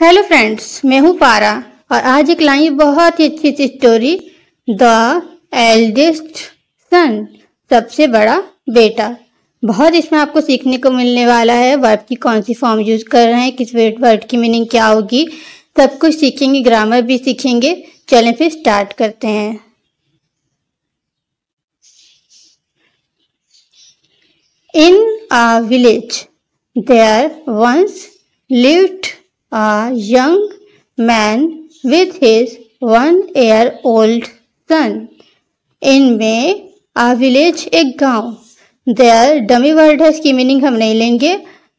Hello friends, मैं हूँ पारा और आज एक लाई बहुत ही अच्छी सी स्टोरी, द एल्डेस्ट सन, सबसे बड़ा बेटा। बहुत इसमें आपको सीखने को मिलने वाला है। वर्ब की कौन सी फॉर्म यूज कर रहे हैं, किस वर्ड की मीनिंग क्या होगी, सब कुछ सीखेंगे, ग्रामर भी सीखेंगे। चलें फिर स्टार्ट करते हैं। In a village, there once lived a young man with his 1-year-old son. इनमें a village एक गांव, there डमी वर्ड है, इसकी मीनिंग हम नहीं लेंगे,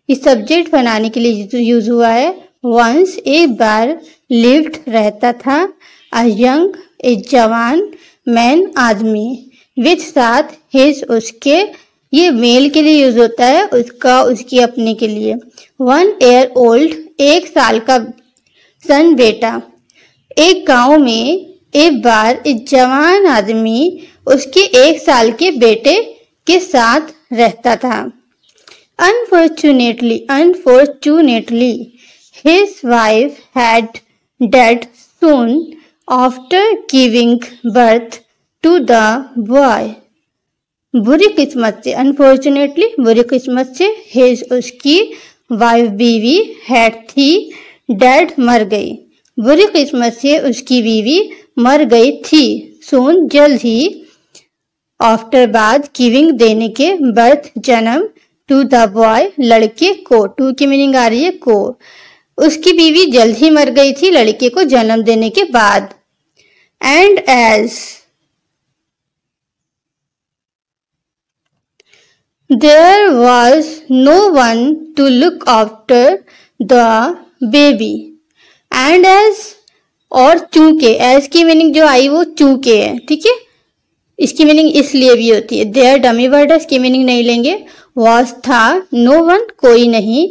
इस सब्जेक्ट बनाने के लिए यूज हुआ है। once एक बार, lived रहता था, a young एक जवान, man आदमी, with साथ, his उसके, ये मेल के लिए यूज होता है, उसका उसकी अपने के लिए। 1-year-old 1 साल का, सन बेटा। एक गांव में एक बार एक जवान आदमी उसके 1 साल के बेटे के साथ रहता था। Unfortunately, his wife had died soon after giving birth to the boy. बुरी किस्मत से, अनफॉर्चुनेटली बुरी किस्मत से, हिज उसकी, वाइफ बीवी, हैड थी, डेड मर गई, बुरी किस्मत से उसकी बीवी मर गई थी, सून जल्द ही, आफ्टर बाद, गिविंग देने के, बर्थ जन्म, टू द बॉय लड़के को, टू की मीनिंग आ रही है को, उसकी बीवी जल्द ही मर गई थी लड़के को जन्म देने के बाद। And as there was no one to look after the baby, and as और चूंकि, as की मीनिंग जो आई वो चूंकि है, ठीक है, इसकी मीनिंग इसलिए भी होती है। there डमी वर्ड है, इसकी मीनिंग नहीं लेंगे। was था, no one कोई नहीं,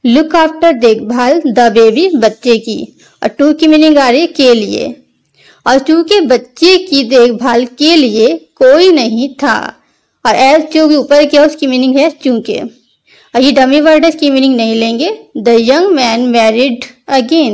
look after देखभाल, the baby बच्चे की, और टू की मीनिंग आ रही है के लिए, और चूंकि बच्चे की देखभाल के लिए कोई नहीं था, और एज जो भी ऊपर क्या उसकी मीनिंग है चूंकि, और ये डमी वर्ड है, इसकी मीनिंग नहीं लेंगे। The young man married again,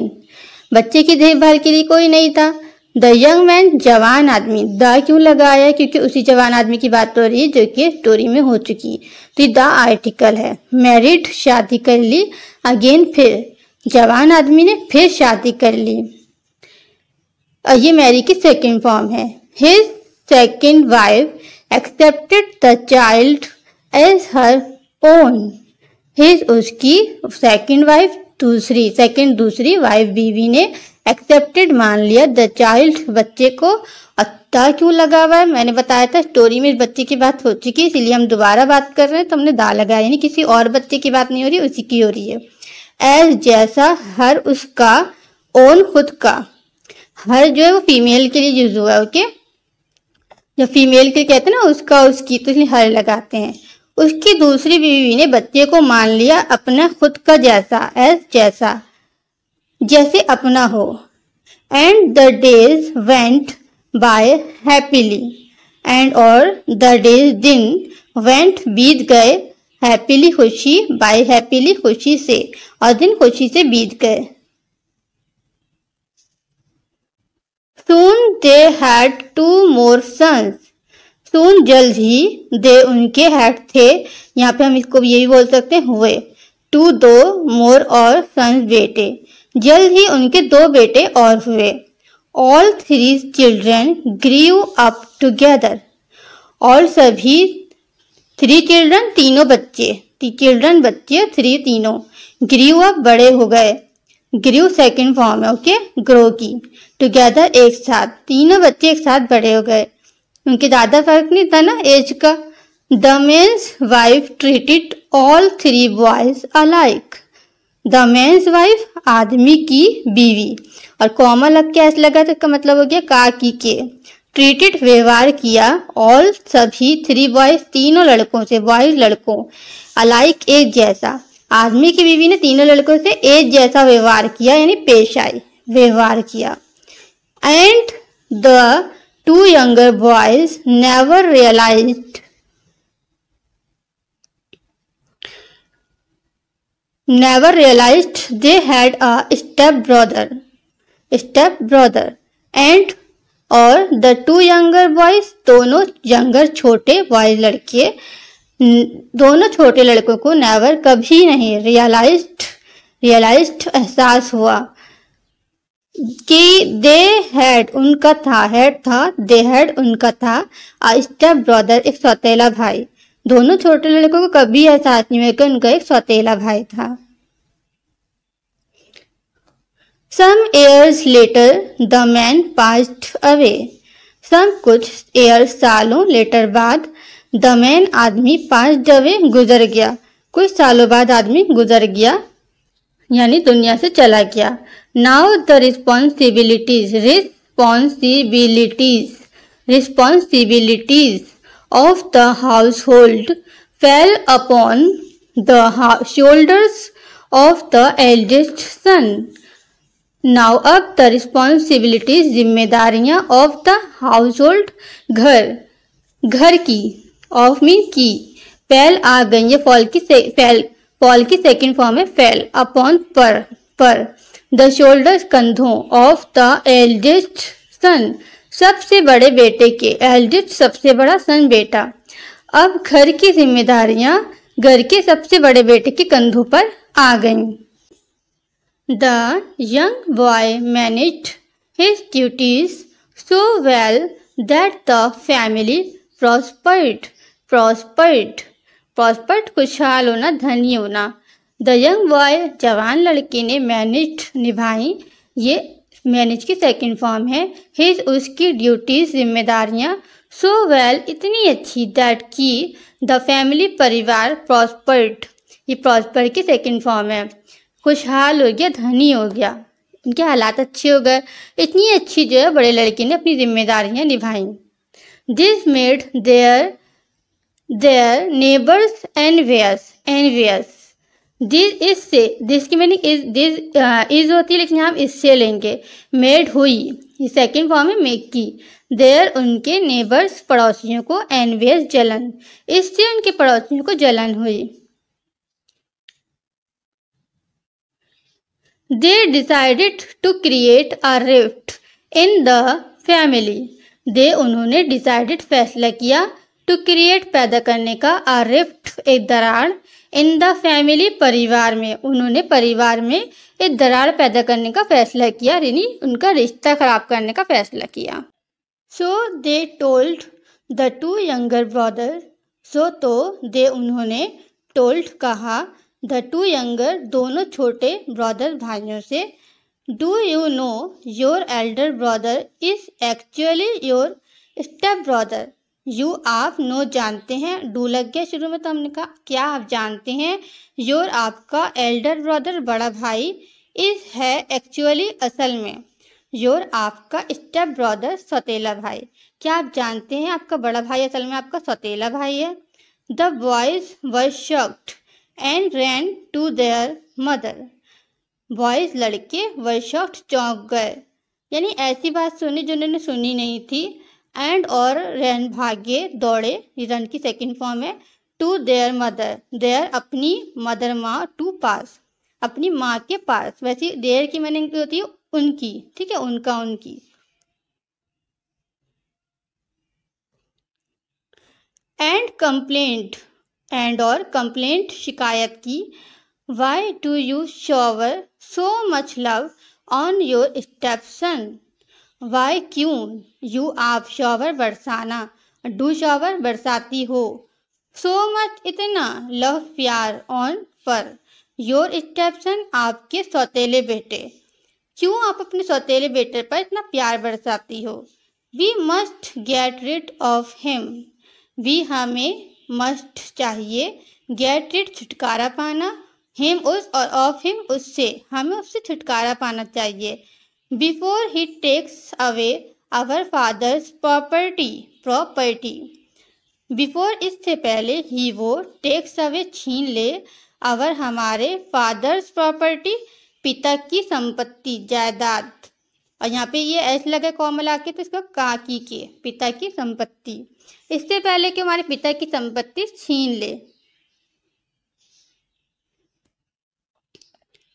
बच्चे की देखभाल के लिए कोई नहीं था। द यंग मैन जवान आदमी, द क्यों लगाया, क्योंकि उसी जवान आदमी की बात हो रही है जो कि स्टोरी में हो चुकी, तो द आर्टिकल है। मैरिड शादी कर ली, अगेन फिर, जवान आदमी ने फिर शादी कर ली, और ये मैरी की सेकेंड फॉर्म है। His second wife accepted the child as her own. His उसकी second wife दूसरी वाइफ बीवी ने accepted मान लिया the child बच्चे को। अत्ता क्यों लगा हुआ है, मैंने बताया था स्टोरी में बच्चे की बात हो चुकी है, इसलिए हम दोबारा बात कर रहे हैं, तो हमने दा लगाया, यानी किसी और बच्चे की बात नहीं हो रही, उसी की हो रही है। as जैसा, हर उसका, ओन खुद का, हर जो है वो फीमेल के लिए यूज हुआ है, ओके, जो फीमेल के कहते हैं ना उसका उसकी, तो इसलिए हर लगाते हैं। उसकी दूसरी बीवी ने बच्चे को मान लिया अपना खुद का जैसा, एज जैसा, जैसे अपना हो। And the days went by happily, and और द डेज दिन, वेंट बीत गए, हैप्पीली खुशी, बाय हैप्पीली खुशी से, और दिन खुशी से बीत गए। Soon they had 2 more sons. Soon जल्द ही, they उनके had थे, यहाँ पे हम इसको यही बोल सकते हैं हुए, 2 दो, more और sons बेटे, जल्द ही उनके 2 बेटे और हुए। All 3 children grew up together. और सभी 3 children तीनों बच्चे, 3 तीनों, grew up बड़े हो गए, ग्रीव सेकेंड फॉर्म है, ओके, ग्रो की, टुगेदर एक साथ, तीनों बच्चे एक साथ बड़े हो गए, उनके ज्यादा फर्क नहीं था ना एज का। The man's wife treated all 3 boys alike, the man's wife आदमी की बीवी, और कॉमा लग के ऐसा लगा तो इसका मतलब हो गया का की के, ट्रीटेड व्यवहार किया, ऑल सभी, 3 बॉयज तीनों लड़कों से, बॉयज लड़कों, अलाइक एक जैसा, आदमी की बीवी ने तीनों लड़कों से एक जैसा व्यवहार किया, यानी पेश आई, व्यवहार किया। And the 2 younger boys never realized never realized they had a step brother and और द टू यंगर बॉयज, दोनों यंगर छोटे बॉयज लड़के, दोनों छोटे लड़कों को नेवर कभी नहीं रियलाइज्ड एहसास हुआ कि दे हैड उनका था, हैड था, दे हैड उनका था, अ स्टेप ब्रदर एक सौतेला भाई। दोनों छोटे लड़कों को कभी एहसास नहीं हुआ कि उनका एक सौतेला भाई था। Some years later, the man passed away. कुछ years सालों later बाद the man आदमी passed away गुजर गया, कुछ सालों बाद आदमी गुजर गया यानी दुनिया से चला गया। Now the responsibilities of the household fell upon the shoulders of the eldest son. Now अब द रिस्पॉन्सिबिलिटीज जिम्मेदारियां ऑफ द हाउसहोल्ड घर की, ऑफ मीन की, फेल आ गई, ये फॉल की सेकेंड फॉर्म है फेल, अपॉन पर द शोल्डर्स कंधों, ऑफ द एल्डेस्ट सन सबसे बड़े बेटे के, एल्डेस्ट सबसे बड़ा, सन बेटा। अब घर की जिम्मेदारियां घर के सबसे बड़े बेटे के कंधों पर आ गईं। The young boy managed his duties so well that the family prospered, खुशहाल होना, धनी होना। The young boy जवान लड़के ने managed निभाई, ये मैनेज की सेकेंड फॉर्म है, his उसकी ड्यूटीज जिम्मेदारियां, so well इतनी अच्छी, that की the family परिवार prospered, ये prosper की सेकेंड फॉर्म है, खुशहाल हो गया, धनी हो गया, इनके हालात अच्छे हो गए, इतनी अच्छी जो है बड़े लड़के ने अपनी जिम्मेदारियां निभाई। This made their neighbours envious. This इससे, दिस की मीनिंग इज होती है लेकिन हम इससे लेंगे, मेड हुई, ये सेकेंड फॉर्म है मेक की। देयर उनके नेबर्स पड़ोसियों को, एनवियस जलन, इससे उनके पड़ोसियों को जलन हुई। They decided to create a rift in the family. उन्होंने decided फैसला किया, to create पैदा करने का, a rift एक दरार, in the family परिवार में, उन्होंने परिवार में एक दरार पैदा करने का फैसला किया, यानी उनका रिश्ता खराब करने का फैसला किया। So they told the two younger brothers, तो उन्होंने told कहा, द टू यंगर दोनों छोटे ब्रदर भाइयों से, do you know your Elder brother is actually your step brother. You आप, नो जानते हैं, डू लग गया शुरू में तो हमने कहा क्या आप जानते हैं, योर आपका, एल्डर ब्रदर बड़ा भाई, इज है एक्चुअली असल में, योर आपका, स्टेप ब्रदर सौतेला भाई, क्या आप जानते हैं आपका बड़ा भाई असल में आपका सौतेला भाई है। The boys were shocked and ran to their mother. Boys लड़के वर शॉक्ड चौंक गए, यानी ऐसी बात सुनी जो उन्होंने सुनी नहीं थी, एंड और रैन भागे, दौड़े, रन की सेकेंड फॉर्म है, टू देयर मदर, देयर अपनी, मदर माँ, टू पास अपनी माँ के पास, वैसे देयर की मीनिंग होती है उनकी, ठीक है, उनका, उनकी। एंड कंप्लेंट, एंड और कंप्लेंट शिकायत की, why do you shower so much love on your stepson. Why क्यों, यू आप, शॉवर बरसाना, डू शॉवर बरसाती हो, सो मच इतना, लव प्यार, ऑन पर, योर स्टेप सन आपके सौतेले बेटे, क्यों आप अपने सौतेले बेटे पर इतना प्यार बरसाती हो। We must get rid of him, we हमें, मस्ट चाहिए, गेट रिड छुटकारा पाना, हिम उस, और ऑफ हिम उससे, हमें उससे छुटकारा पाना चाहिए। Before he takes away our father's property, before इससे पहले, ही वो, टेक्स अवे छीन ले, आवर हमारे, फादर्स प्रॉपर्टी पिता की संपत्ति, जायदाद, और यहाँ पे ये ऐसे लगे कॉमन आके तो इसका काकी के, पिता की संपत्ति, इससे पहले कि हमारे पिता की संपत्ति छीन ले।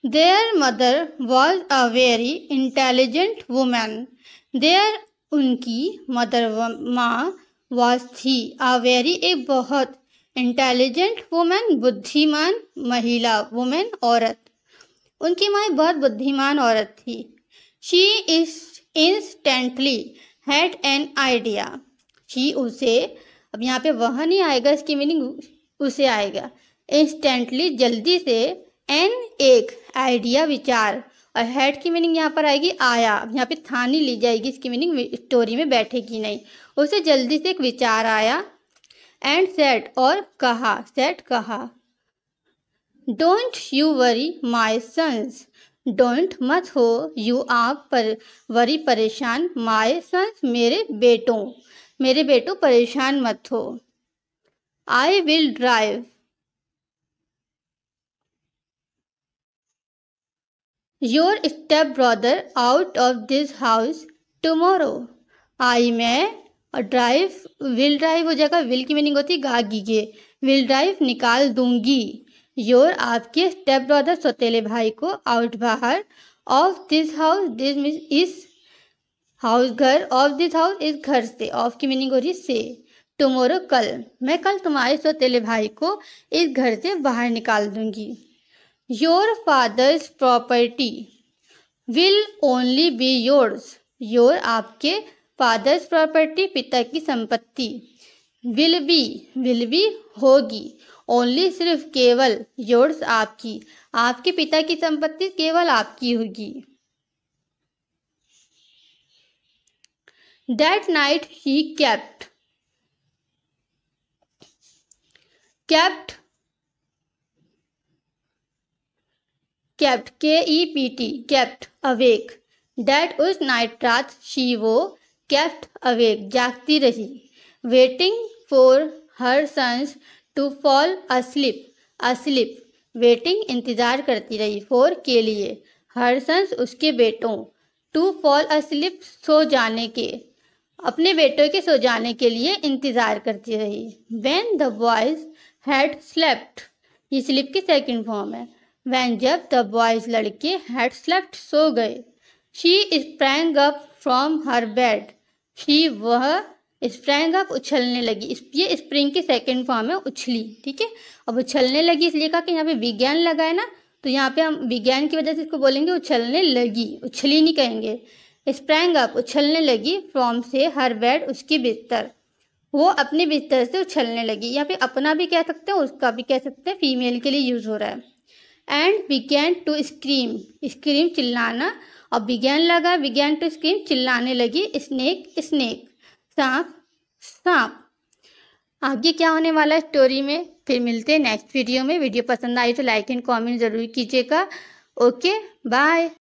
Their mother was a very intelligent woman. Their उनकी मदर माँ was थी a very एक बहुत इंटेलिजेंट वुमेन बुद्धिमान महिला वुमेन औरत। उनकी माँ बहुत बुद्धिमान औरत थी। She is instantly had an idea. She उसे, अब यहाँ पे वह नहीं आएगा, इसकी मीनिंग उसे आएगा। इंस्टेंटली जल्दी से, एन एक, आइडिया विचार, और हैड की मीनिंग यहाँ पर आएगी आया। अब यहाँ पे था नहीं ली जाएगी, इसकी मीनिंग स्टोरी में बैठेगी नहीं। उसे जल्दी से एक विचार आया। एंड सेड और कहा, सेड कहा, don't you worry my sons, don't मत हो, यू आप पर वरी परेशान, माई सन्स मेरे बेटों परेशान मत हो। I will drive your step brother out of this house tomorrow. I मैं ड्राइव, विल ड्राइव हो जाएगा, विल की मीनिंग होती है गागी के, विल ड्राइव निकाल दूंगी, योर आपके स्टेप ब्रदर सौतेले भाई को, आउट बाहर, of this house, this means इस हाउस घर, ऑफ दिस हाउस इस घर से, ऑफ की मीनिंग हो रही से, टुमारो कल, मैं कल तुम्हारे सौतेले भाई को इस घर से बाहर निकाल दूंगी। Your fathers property will only be yours, your आपके, फादर्स प्रॉपर्टी पिता की संपत्ति, विल बी होगी, ओनली सिर्फ केवल, योर्स आपकी, आपके पिता की संपत्ति केवल आपकी होगी। That night he kept kept awake, that उस नाइट रात, शी वो, kept awake जागती रही, waiting for her sons to fall asleep waiting इंतजार करती रही, for के लिए, her sons उसके बेटों, to fall asleep सो जाने के, अपने बेटों के सो जाने के लिए इंतजार करती रही। when the boys had slept, ये स्लीप की सेकंड फॉर्म है। when जब the boys लड़के had slept सो गए, she sprang up from her bed, she वह sprang up उछलने लगी, ये स्प्रिंग की सेकंड फॉर्म है उछली, ठीक है। अब उछलने लगी इसलिए कहा कि यहाँ पे विज्ञान लगा है ना, तो यहाँ पे हम विज्ञान की वजह से इसको बोलेंगे उछलने लगी, उछली नहीं कहेंगे। sprang up उछलने लगी, from से हर बेड उसकी बिस्तर, वो अपने बिस्तर से उछलने लगी। यहाँ पे अपना भी कह सकते हैं, उसका भी कह सकते हैं, फीमेल के लिए यूज हो रहा है। एंड began टू स्क्रीम चिल्लाना, और began लगा, began टू स्क्रीम चिल्लाने लगी, स्नेक सांप। आगे क्या होने वाला है स्टोरी में, फिर मिलते हैं नेक्स्ट वीडियो में। वीडियो पसंद आई तो लाइक एंड कमेंट जरूर कीजिएगा। Okay bye.